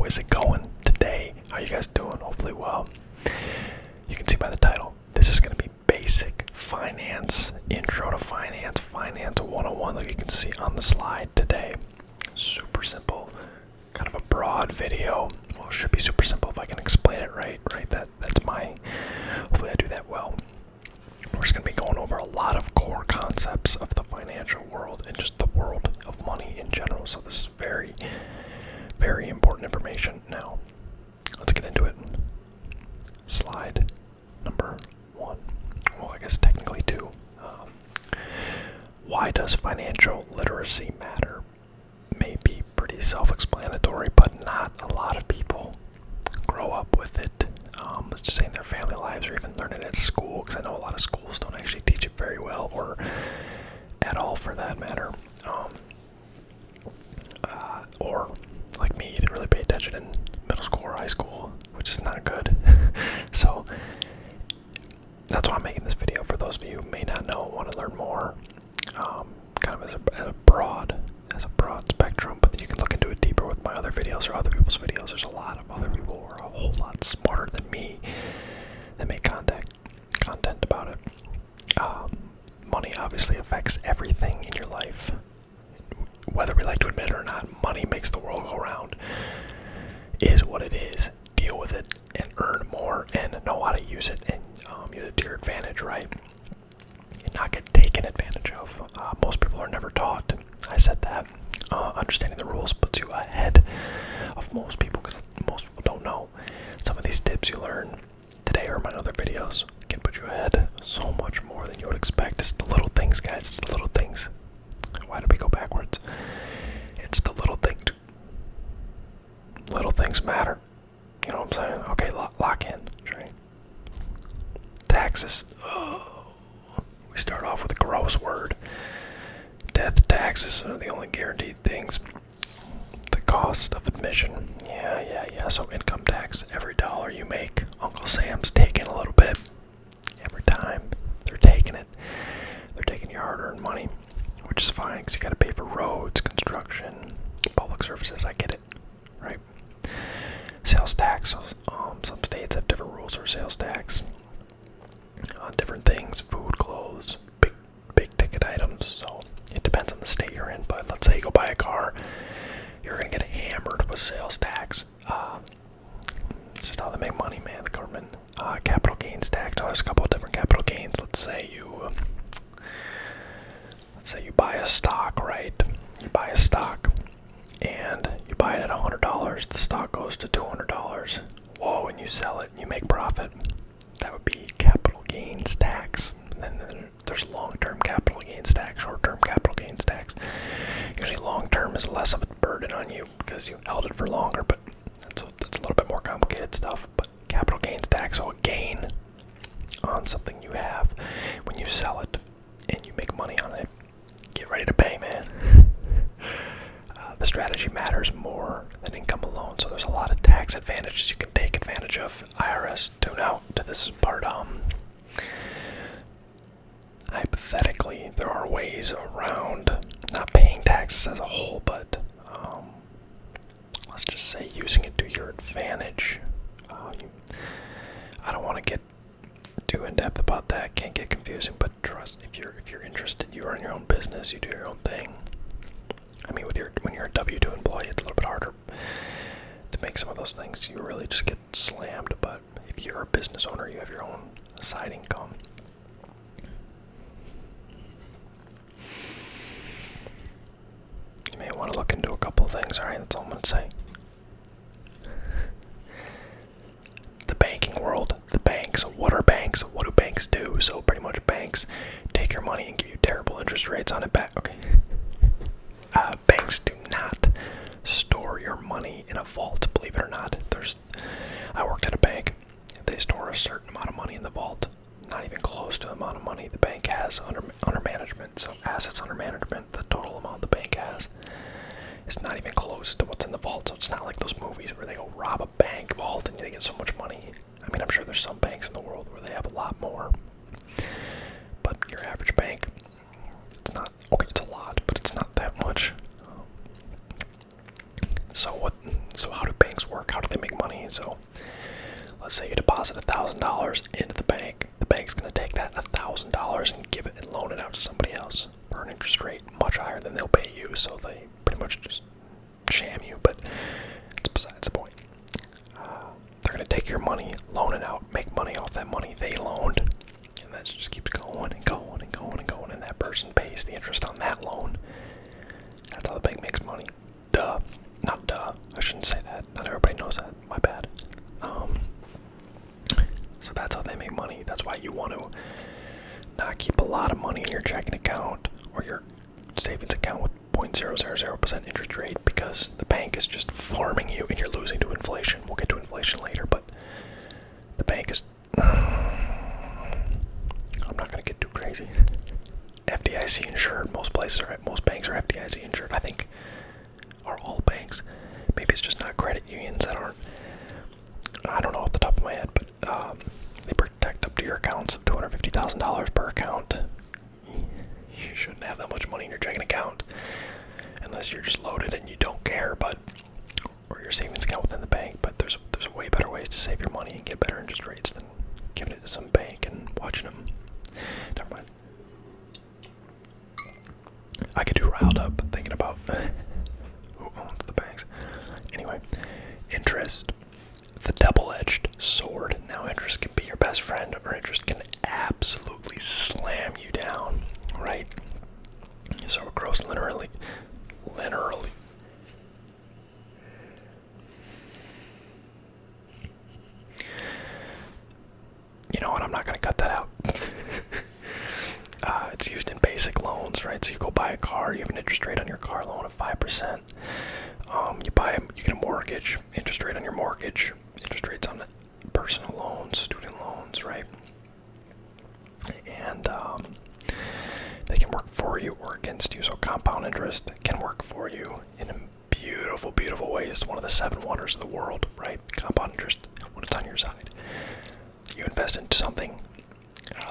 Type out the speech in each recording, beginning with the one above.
is it going today? How you guys doing? Hopefully well. You can see by the title, this is going to be basic finance, intro to finance, finance 101, like you can see on the slide today. Super simple, kind of a broad video. Well, it should be super simple if I can explain it right? That's my, hopefully I do that well. We're just going to be going over a lot of core concepts of the financial world and just the world of money in general. So this is very, very important information. Now, let's get into it. Slide number 1. Well, I guess technically 2. Why does financial literacy matter? May be pretty self-explanatory, but not a lot of people grow up with it. Let's just say in their family lives or even learn it at school, because I know a lot of schools don't actually teach it very well or at all for that matter. Or like me, you didn't really pay attention in middle school or high school, which is not good. So that's why I'm making this video, for those of you who may not know and want to learn more, kind of as a broad spectrum, but then you can look into it deeper with my other videos or other people's videos. There's a lot of other people who are a whole lot smarter than me that make content about it. Money obviously affects everything in your life. Whether we like to admit it or not, money makes the world go round. Is what it is. Deal with it and earn more and know how to use it and use it to your advantage, right? And not get taken advantage of. Most people are never taught. I said that. Understanding the rules puts you ahead of most people, because most people don't know. Some of these tips you learn today or in my other videos can put you ahead so much more than you would expect. It's the little things, guys. It's the little things. Why did we go backwards? It's the little things. Little things matter. You know what I'm saying? Okay, lock in. Right? Taxes. Oh, we start off with a gross word. Death taxes are the only guaranteed things. The cost of admission. Yeah. So income tax. Every dollar you make, Uncle Sam's taking a little bit. Every time. They're taking it. They're taking your hard-earned money, which is fine because you got to pay for roads, construction, public services. I get it, right? Sales tax. Some states have different rules for sales tax on different things, food, clothes, big ticket items. So it depends on the state you're in. But let's say you go buy a car, you're gonna get hammered with sales tax. It's just how they make money, man. The government. Capital gains tax. Now there's a couple of different capital gains. Let's say you buy a stock, right? You buy a stock and you buy it at $100. The stock goes to $200. Whoa, and you sell it and you make profit. That would be capital gains tax. And then there's long-term capital gains tax, short-term capital gains tax. Usually long-term is less of a burden on you because you held it for longer, but that's a little bit more complicated stuff. But capital gains tax, so a gain on something you have when you sell it and you make money on it. Get ready to pay, man. The strategy matters more than income alone, so there's a lot of tax advantages you can take advantage of. IRS, tune out to this part. Hypothetically, there are ways around not paying taxes as a whole, but let's just say using it to your advantage. I don't want to get too in-depth about that. Can't get confusing, but trust, if you're interested, you run your own business, you do your own thing. I mean, when you're a W-2 employee, it's a little bit harder to make some of those things. You really just get slammed. But if you're a business owner, you have your own side income. You may want to look into a couple of things. All right, that's all I'm going to say. The banking world, the banks. What are banks? What do banks do? So pretty much banks take your money and give you terrible interest rates on it back. Okay. Banks do not store your money in a vault, believe it or not. I worked at a bank. They store a certain amount of money in the vault. Not even close to the amount of money the bank has under management. So assets under management, the total amount the bank has, is not even close to what's in the vault. So it's not like those movies where they go rob a bank vault and they get so much money. I mean, I'm sure there's some banks in the world where they have a lot more. But your average bank, it's not, okay, it's a lot, but it's not that much. So So how do banks work? How do they make money? So let's say you deposit $1,000 into the bank. The bank's going to take that $1,000 and give it and loan it out to somebody else for an interest rate much higher than they'll pay you. So they pretty much just sham you, but it's besides the point. They're going to take your money, loan it out, make money off that money they loaned, and that just keeps going and going and going and going, and that person pays the interest on that loan. That's how the bank makes money. Duh. Not duh. I shouldn't say that. Not everybody knows that. My bad. So that's how they make money. That's why you want to not keep a lot of money in your checking account or your savings account with 0.000% interest rate, because the bank is just farming you and you're losing to inflation. We'll get to inflation later, but the bank is... I'm not going to get too crazy. FDIC insured. Most banks are FDIC insured. I think are all banks. Maybe it's just not credit unions that aren't. I don't know off the top of my head, but they protect up to your accounts of $250,000 per account. You shouldn't have that much money in your checking account unless you're just loaded and you don't care, or your savings account within the bank. But there's way better ways to save your money and get better interest rates than giving it to some bank and watching them. Never mind. I get too riled up thinking about who owns the banks. Anyway, interest, the double-edged sword. Now interest can be your best friend, or interest can absolutely slam you down, right? So it grows literally. You know what, I'm not going to cut that out. It's used in basic loans, right? So you go buy a car, you have an interest rate on your car loan of 5%. You get a mortgage, interest rate on your mortgage, interest rates on personal loans, student loans, right? And they can work for you or against you. So compound interest can work for you in a beautiful, beautiful way. It's one of the 7 wonders of the world, right? Compound interest when it's on your side. You invest into something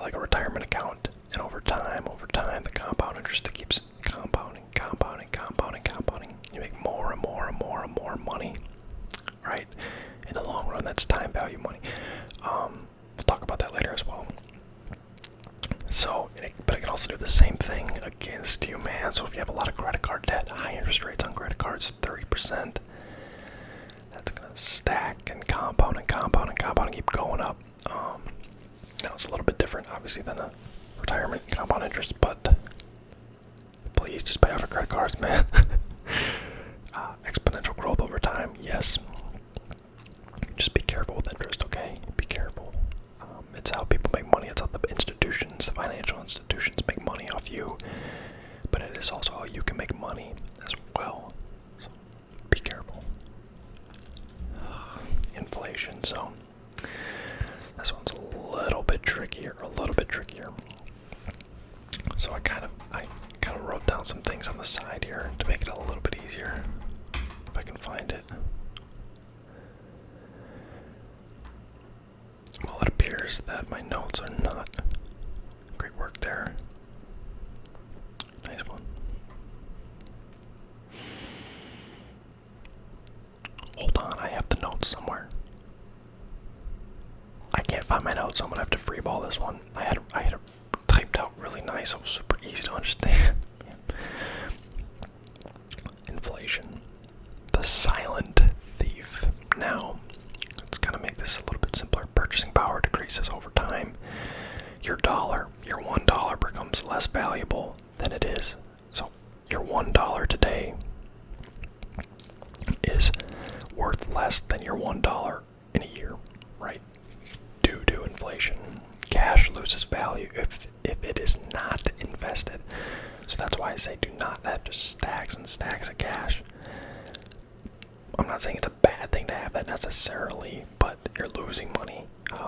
like a retirement account, and over time, the compound interest that keeps compounding. You make more and more and more and more money, right? In the long run, that's time value money. We'll talk about that later as well. So, but it can also do the same thing against you, man. So if you have a lot of credit card debt, high interest rates on credit cards, 30%, that's gonna stack and compound and keep going up. Now it's a little bit different, obviously, than a retirement compound interest, but please just pay off your credit cards, man. Exponential growth over time, yes. Just be careful with interest, okay? Be careful. It's how people make money. It's how the institutions, the financial institutions, make money off you. But it is also how you can make money as well. So be careful. Inflation, so this one's a little bit trickier. So I kind of wrote down some things on the side here to make it a little bit easier, if I can find it. Well, it appears that my notes are not. Great work there. Nice one. Hold on, I have the notes somewhere. I can't find my notes, so I'm gonna have to freeball this one. I had it typed out really nice, so it was super easy to understand. Inflation. The silent thief. Now, let's kind of make this a little bit simpler. Purchasing power decreases over time. Your $1 becomes less valuable than it is. So your $1 today is worth less than your $1 in a year, right? Due to inflation. Cash loses value if it is not invested. So that's why I say do not have just stacks and stacks of cash. I'm not saying it's a bad thing to have that necessarily, but you're losing money.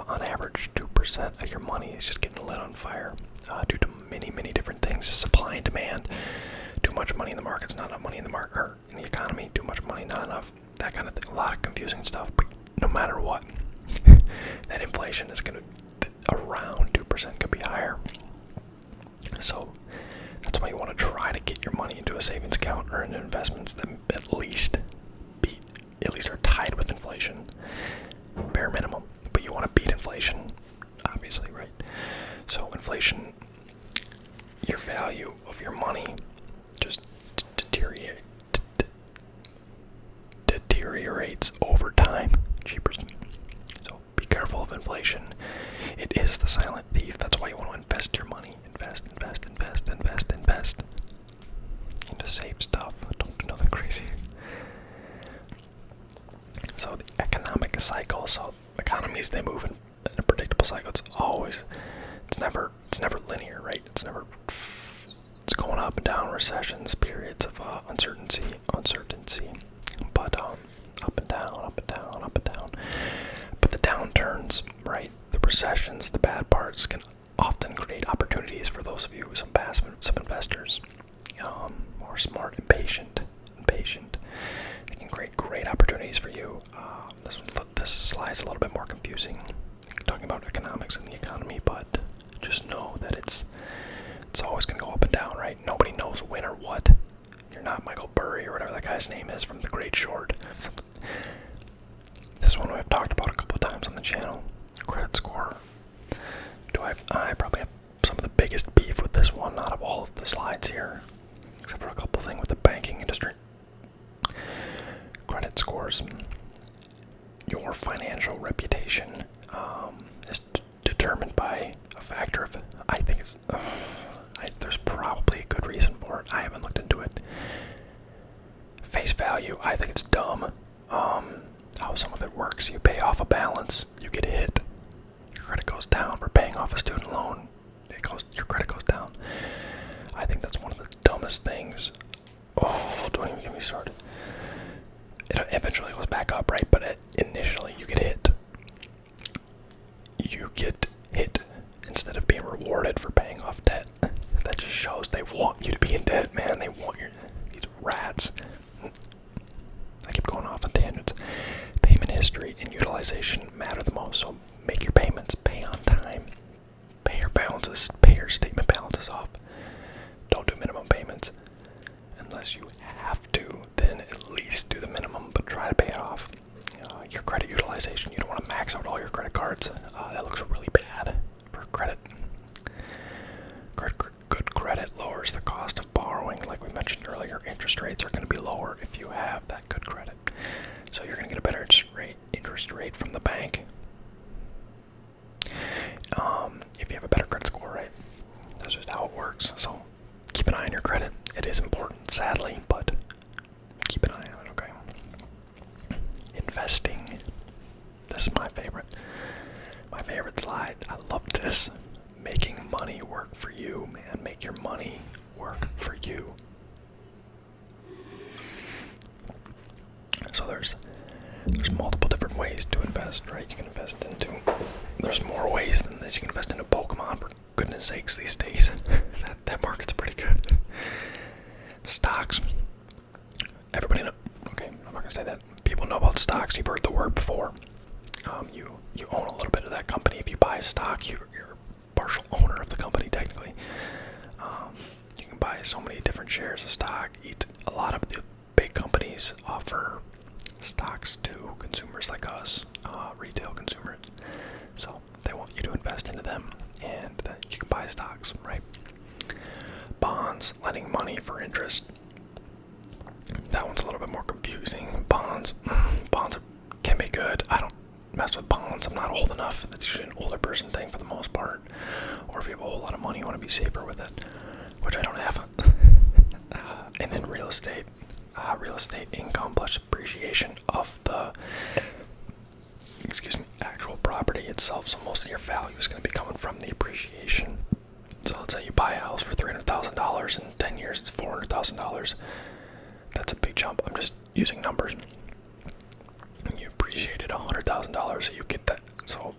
On average, 2% of your money is just getting lit on fire due to many, many different things. Supply and demand. Too much money in the markets, not enough money in the market, or in the economy. Too much money, not enough. That kind of thing. A lot of confusing stuff. But no matter what, that inflation is going to around 2%, could be higher. So that's why you want to try to get your money into a savings account or into investments that at least deteriorates over time. Cheapers. So be careful of inflation. It is the silent thief. That's why you want to invest your money. Invest into safe stuff. Don't do nothing crazy. So the economic cycle. So economies, they move in a predictable cycle. It's never linear, right? It's going up and down, recessions, periods of uncertainty. But up and down. But the downturns, right? The recessions, the bad parts can often create opportunities for those of you, some investors, more smart and patient. It can create great opportunities for you. This slide's a little bit more confusing, talking about economics and the economy, but just know that it's always going to go up and down, right? Nobody knows when or what. You're not Michael Burry or whatever that guy's name is from The Great Short. This one we've talked about a couple of times on the channel. Credit score. I probably have some of the biggest beef with this one out of all of the slides here, except for a couple things with the banking industry. Credit scores. Your financial reputation is determined by a factor of, I think it's, there's probably a good reason for it. I haven't looked into it. Face value, I think it's dumb. How some of it works. You pay off a balance, you get hit. Your credit goes down for paying off a student loan. Your credit goes down. I think that's one of the dumbest things. Oh, don't even get me started. It eventually goes back up, right? But initially, you get hit. You get hit instead of being rewarded for paying off debt. That just shows they want you to be in debt, man. They want these rats. I keep going off on tangents. Payment history and utilization matter the most, so make your payments, pay on time, pay your balances, pay your statement balances off. Don't do minimum payments. Unless you have to, then at least do the minimum, but try to pay it off. Your credit utilization, you don't want to max out all your credit cards. That looks really bad for credit. Good credit lowers the cost of borrowing. Like we mentioned earlier, interest rates are going to be lower if you have that good credit. So you're going to get a better interest rate from the bank. If you have a better credit score, right? That's just how it works. So keep an eye on your credit. It is important, sadly, but keep an eye on it, okay? Investing. This is my favorite. My favorite slide. I love this. Making money work for you, man. Make your money work for you. So there's multiple different ways to invest, right? You can invest into, there's more ways than this. You can invest into Pokemon, for goodness sakes, these days. that market's pretty good. Stocks. Everybody know, okay, I'm not gonna say that. People know about stocks. You've heard the word before. You own a little bit of that company. If you buy stock, you're a partial owner of the company, technically. You can buy so many different shares of stock. A lot of the big companies offer stocks to consumers like us, retail consumers. So they want you to invest into them, and then you can buy stocks, right? Bonds, lending money for interest. That one's a little bit more confusing. Bonds can be good. I don't mess with bonds. I'm not old enough. That's usually an older person thing for the most part. Or if you have a whole lot of money, you want to be safer with it, which I don't have. And then real estate. Real estate income plus appreciation of the actual property itself. So most of your value is going to be coming from the appreciation. So let's say you buy a house for $300,000 in 10 years, it's $400,000. That's a big jump. I'm just using numbers. You appreciated $100,000, so you get that. So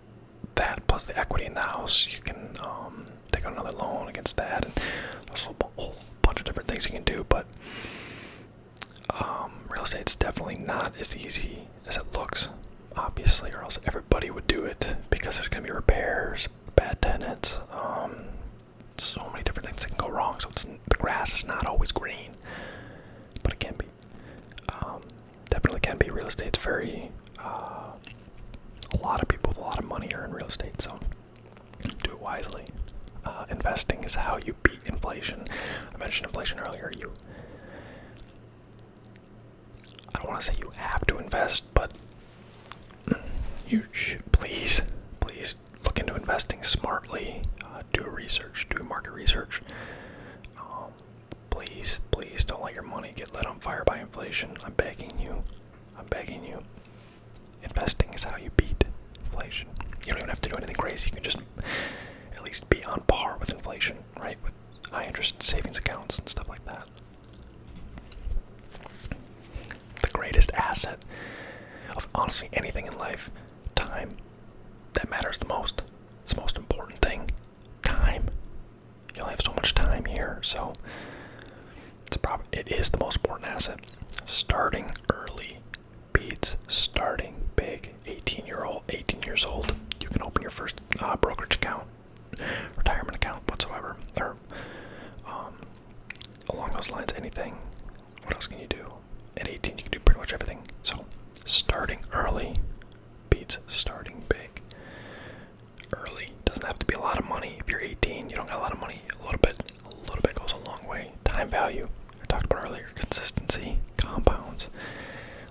that plus the equity in the house, you can take out another loan against that, and there's a whole bunch of different things you can do. But real estate's definitely not as easy as it looks, obviously, or else everybody would do it, because there's going to be repairs, bad tenants, so many different things that can go wrong. So the grass is not always green, but it can be. Definitely can be. Real estate's very, a lot of people with a lot of money are in real estate, so do it wisely. Investing is how you beat inflation. I mentioned inflation earlier. I don't want to say you have to invest, but you should please look into investing smartly. Do research, do market research. Please don't let your money get lit on fire by inflation. I'm begging you. Investing is how you beat inflation. You don't even have to do anything crazy. You can just at least be on par with inflation, right? With high interest savings accounts and stuff like that. The greatest asset of honestly anything in life, time. That matters the most. It's the most important thing. Time. You only have so much time here, so it is the most important asset. Starting early beats starting big. 18 years old, you can open your first brokerage account, retirement account, whatsoever, or along those lines, anything. What else can you do? At 18, you can do pretty much everything. So, starting early beats starting big. Early doesn't have to be a lot of money. If you're 18, you don't got a lot of money. A little bit goes a long way. Time value, I talked about earlier. Consistency compounds.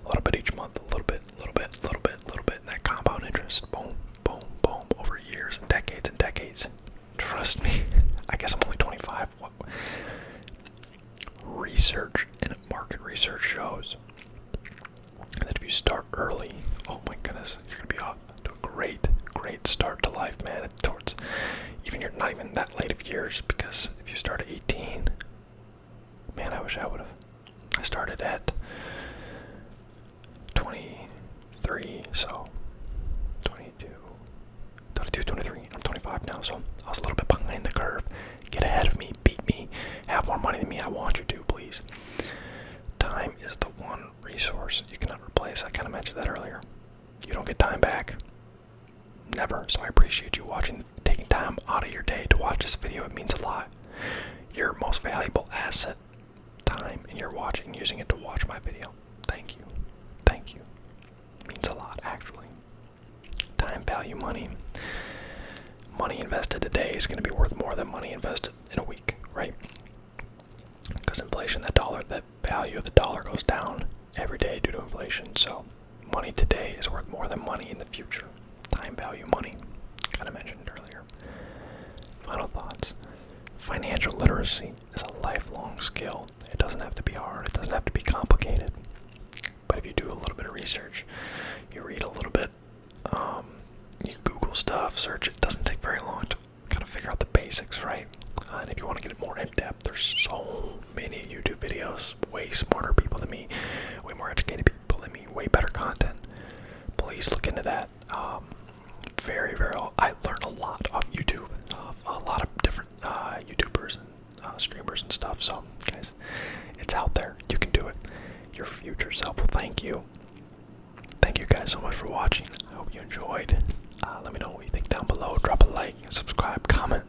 A little bit each month, a little bit, and that compound interest, boom, over years and decades. Trust me, I guess I'm only 25. Research and market research shows that if you start early, oh my goodness, you're gonna be off to a great start to life, man. Towards even you're not even that late of years, because if you start at 18, man, I wish I would have. I started at 23, so 22, 23. I'm 25 now, so I was a little bit behind the curve. Get ahead of me, beat me, have more money than me. I want you to, please. Time is the one resource you cannot replace. I kind of mentioned that earlier. You don't get time back. Never. So I appreciate you taking time out of your day to watch this video. It means a lot. Your most valuable asset, time, and you're using it to watch my video. Thank you. It means a lot, actually. Time, value, money. Money invested today is going to be worth more than money invested in a week, right? Because inflation, that value of the dollar goes down every day due to inflation. So money today is worth more than money in the future. Time, value, money. Kind of mentioned it earlier. Final thoughts. Financial literacy is a lifelong skill. It doesn't have to be hard. It doesn't have to be complicated. But if you do a little bit of research, you read a little bit, you Google stuff, search, it doesn't take very long to kind of figure out the basics, right? And if you want to get it more in depth, there's so many YouTube videos, way smarter people than me, way more educated people than me, way better content. Please look into that. I learned a lot off YouTube, a lot of different YouTubers and streamers and stuff. So, guys, it's out there. You can do it. Your future self will thank you. Thank you guys so much for watching. I hope you enjoyed. Let me know what you think down below. Drop a like, subscribe, comment.